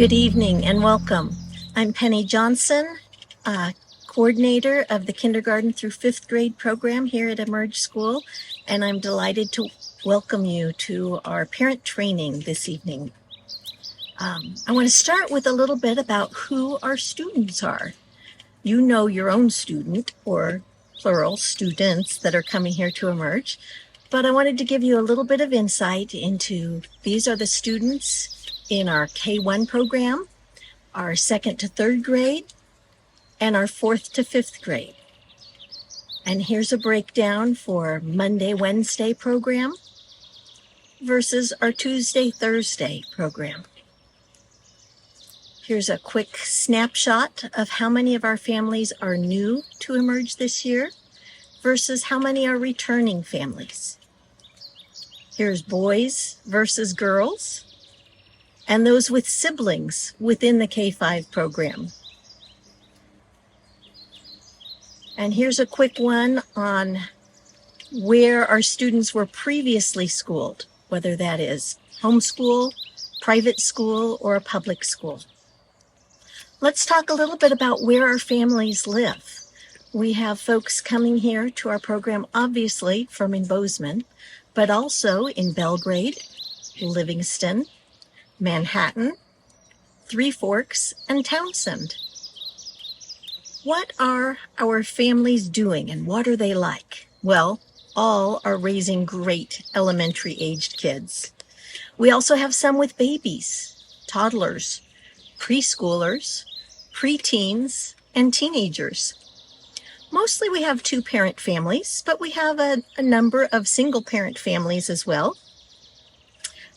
Good evening and welcome. I'm Penny Johnson, coordinator of the kindergarten through fifth grade program here at Emerge School, and I'm delighted to welcome you to our parent training this evening. I want to start with a little bit about who our students are. You know your own student, or plural students, that are coming here to Emerge, but I wanted to give you a little bit of insight into these are the students in our K-1 program, our 2nd to 3rd grade, and our 4th to 5th grade. And here's a breakdown for Monday, Wednesday program versus our Tuesday, Thursday program. Here's a quick snapshot of how many of our families are new to Emerge this year versus how many are returning families. Here's boys versus girls, and those with siblings within the K-5 program. And here's a quick one on where our students were previously schooled, whether that is homeschool, private school, or a public school. Let's talk a little bit about where our families live. We have folks coming here to our program, obviously from in Bozeman, but also in Belgrade, Livingston, Manhattan, Three Forks, and Townsend. What are our families doing and what are they like? Well, all are raising great elementary-aged kids. We also have some with babies, toddlers, preschoolers, preteens, and teenagers. Mostly we have two-parent families, but we have a number of single-parent families as well.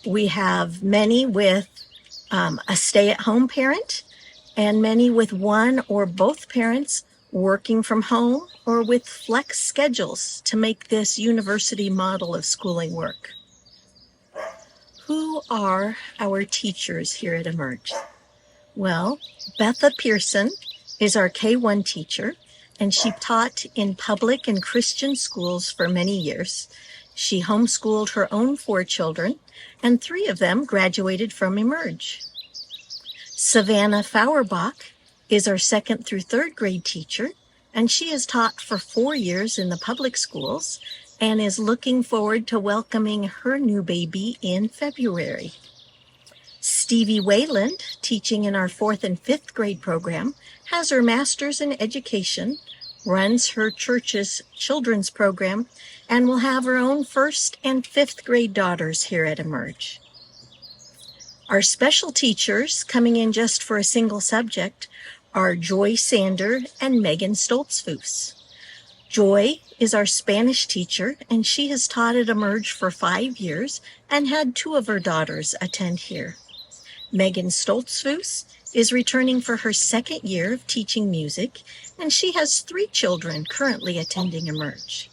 We have many with a stay-at-home parent and many with one or both parents working from home or with flex schedules to make this university model of schooling work. Who are our teachers here at Emerge? Well, Betha Pearson is our K-1 teacher, and she taught in public and Christian schools for many years. She homeschooled her own 4 children, and 3 of them graduated from Emerge. Savannah Fauerbach is our 2nd through 3rd grade teacher, and she has taught for 4 years in the public schools and is looking forward to welcoming her new baby in February. Stevie Wayland, teaching in our 4th and 5th grade program, has her master's in education, runs her church's children's program, and will have her own 1st and 5th grade daughters here at Emerge. Our special teachers coming in just for a single subject are Joy Sander and Megan Stoltzfus. Joy is our Spanish teacher, and she has taught at Emerge for 5 years and had 2 of her daughters attend here. Megan Stoltzfus is returning for her 2nd year of teaching music, and she has 3 children currently attending Emerge.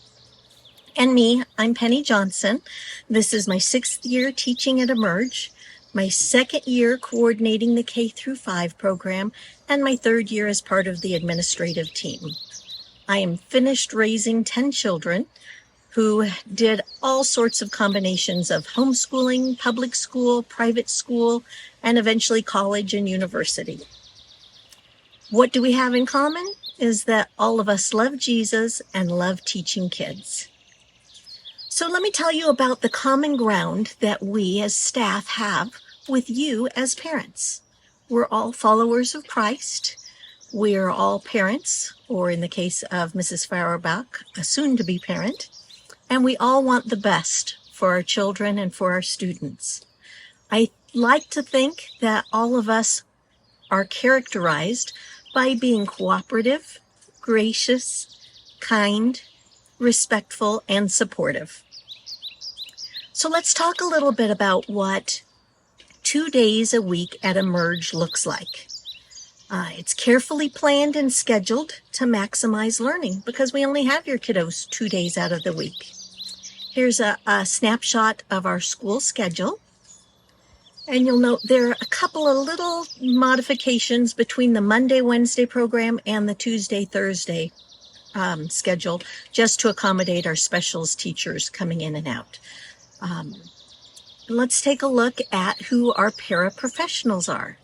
And me, I'm Penny Johnson. This is my 6th year teaching at Emerge, my 2nd year coordinating the K-5 program, and my 3rd year as part of the administrative team. I am finished raising 10 children who did all sorts of combinations of homeschooling, public school, private school, and eventually college and university. What do we have in common is that all of us love Jesus and love teaching kids. So let me tell you about the common ground that we as staff have with you as parents. We're all followers of Christ. We are all parents, or in the case of Mrs. Fauerbach, a soon-to-be parent, and we all want the best for our children and for our students. I like to think that all of us are characterized by being cooperative, gracious, kind, respectful, and supportive. So let's talk a little bit about what 2 days a week at Emerge looks like. It's carefully planned and scheduled to maximize learning because we only have your kiddos 2 days out of the week. Here's a snapshot of our school schedule. And you'll note there are a couple of little modifications between the Monday, Wednesday program and the Tuesday, Thursday schedule, just to accommodate our specials teachers coming in and out. Let's take a look at who our paraprofessionals are.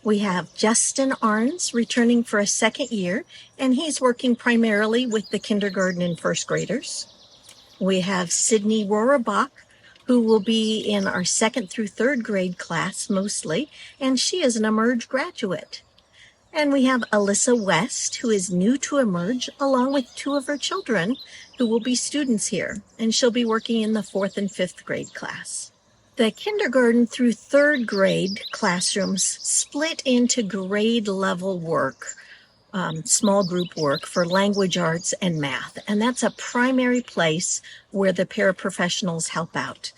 We have Justin Arns returning for a second year, and he's working primarily with the kindergarten and first graders. We have Sydney Rohrbach, who will be in our second through third grade class mostly, and she is an Emerge graduate. And we have Alyssa West, who is new to Emerge, along with two of her children who will be students here, and she'll be working in the fourth and fifth grade class. The kindergarten through third grade classrooms split into grade level work, small group work for language arts and math. And that's a primary place where the paraprofessionals help out.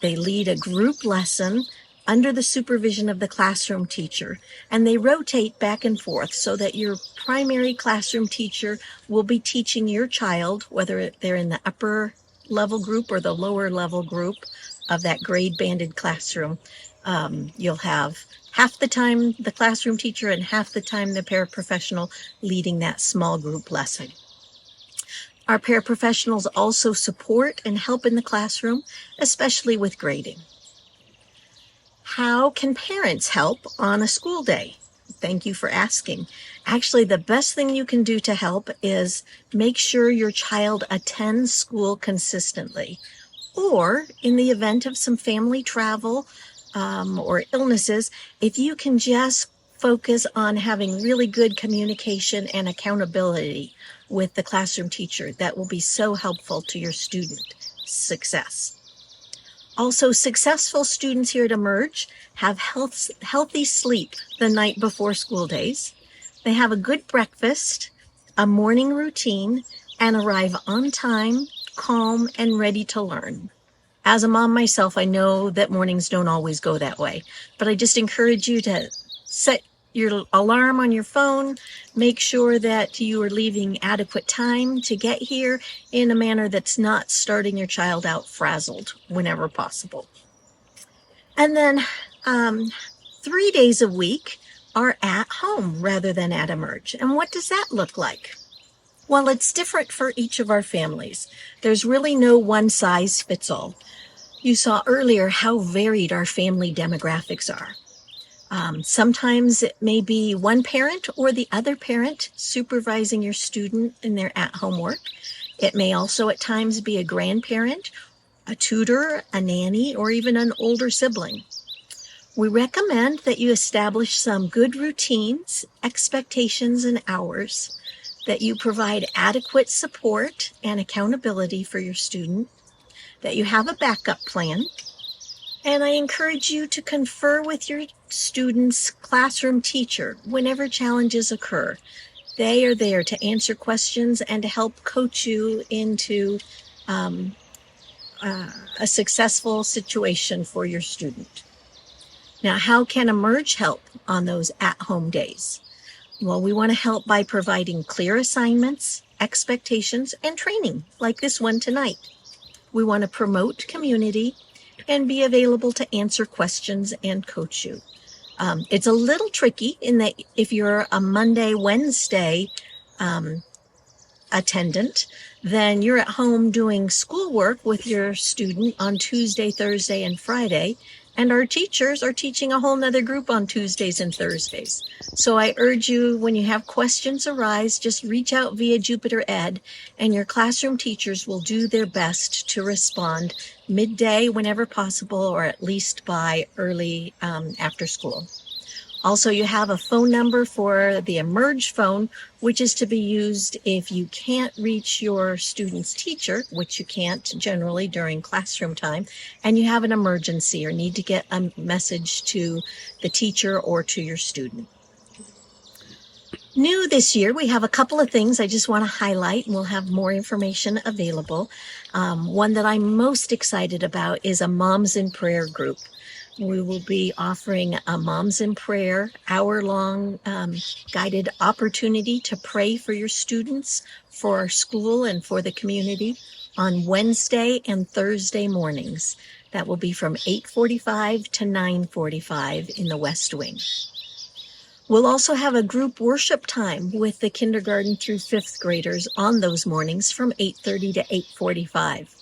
They lead a group lesson under the supervision of the classroom teacher, and they rotate back and forth so that your primary classroom teacher will be teaching your child, whether they're in the upper level group or the lower level group of that grade banded classroom. You'll have half the time the classroom teacher and half the time the paraprofessional leading that small group lesson. Our paraprofessionals also support and help in the classroom, especially with grading. How can parents help on a school day? Thank you for asking. Actually, the best thing you can do to help is make sure your child attends school consistently. Or in the event of some family travel or illnesses, if you can just focus on having really good communication and accountability with the classroom teacher, that will be so helpful to your student success. Also, successful students here at Emerge have healthy sleep the night before school days. They have a good breakfast, a morning routine, and arrive on time, calm, and ready to learn. As a mom myself, I know that mornings don't always go that way, but I just encourage you to set your alarm on your phone, make sure that you are leaving adequate time to get here in a manner that's not starting your child out frazzled whenever possible. And then 3 days a week are at home rather than at Emerge. And what does that look like? Well, it's different for each of our families. There's really no one size fits all. You saw earlier how varied our family demographics are. Sometimes it may be one parent or the other parent supervising your student in their at-home work. It may also at times be a grandparent, a tutor, a nanny, or even an older sibling. We recommend that you establish some good routines, expectations, and hours, that you provide adequate support and accountability for your student, that you have a backup plan, and I encourage you to confer with your student's classroom teacher whenever challenges occur. They are there to answer questions and to help coach you into a successful situation for your student. Now, how can Emerge help on those at-home days? Well, we want to help by providing clear assignments, expectations, and training, like this one tonight. We want to promote community and be available to answer questions and coach you. It's a little tricky in that if you're a Monday, Wednesday attendant, then you're at home doing schoolwork with your student on Tuesday, Thursday, and Friday, and our teachers are teaching a whole nother group on Tuesdays and Thursdays. So I urge you, when you have questions arise, just reach out via Jupiter Ed, and your classroom teachers will do their best to respond midday whenever possible, or at least by early after school. Also, you have a phone number for the Emerge phone, which is to be used if you can't reach your student's teacher, which you can't generally during classroom time, and you have an emergency or need to get a message to the teacher or to your student. New this year, we have a couple of things I just want to highlight, and we'll have more information available. One that I'm most excited about is a Moms in Prayer group. We will be offering a Moms in Prayer hour-long guided opportunity to pray for your students, for our school, and for the community on Wednesday and Thursday mornings. That will be from 8:45 to 9:45 in the West Wing. We'll also have a group worship time with the kindergarten through fifth graders on those mornings from 8:30 to 8:45.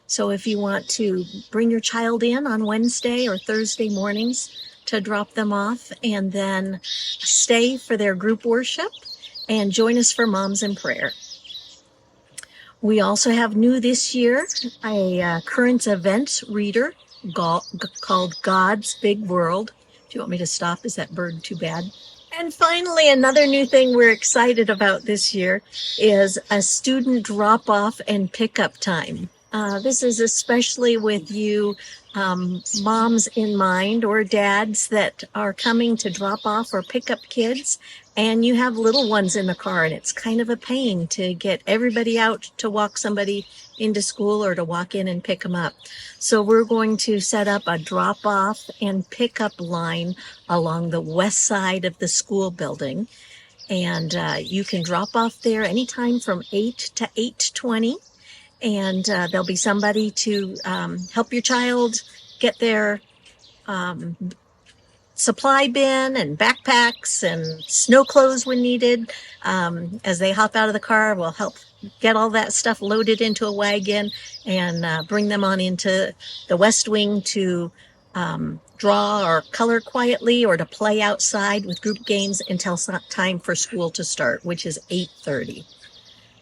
So if you want to bring your child in on Wednesday or Thursday mornings, to drop them off, and then stay for their group worship and join us for Moms in Prayer. We also have new this year a current events reader called God's Big World. Do you want me to stop? Is that bird too bad? And finally, another new thing we're excited about this year is a student drop-off and pickup time. This is especially with you moms in mind, or dads that are coming to drop off or pick up kids, and you have little ones in the car, and it's kind of a pain to get everybody out to walk somebody into school or to walk in and pick them up. So we're going to set up a drop off and pick up line along the west side of the school building. And you can drop off there anytime from 8 to 8:20. And there'll be somebody to help your child get their supply bin and backpacks and snow clothes when needed. As they hop out of the car, we'll help get all that stuff loaded into a wagon and bring them on into the West Wing to draw or color quietly or to play outside with group games until time for school to start, which is 8:30.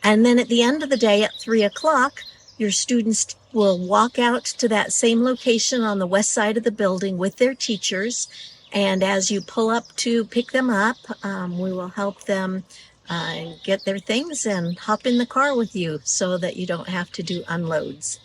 And then at the end of the day at 3 o'clock, your students will walk out to that same location on the west side of the building with their teachers. And as you pull up to pick them up, we will help them get their things and hop in the car with you so that you don't have to do unloads.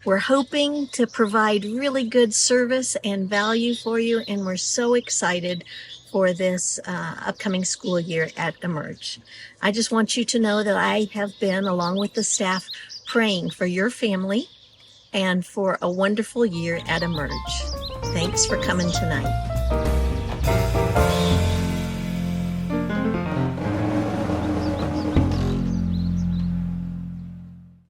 We're hoping to provide really good service and value for you, and we're so excited for this upcoming school year at Emerge. I just want you to know that I have been, along with the staff, praying for your family and for a wonderful year at Emerge. Thanks for coming tonight.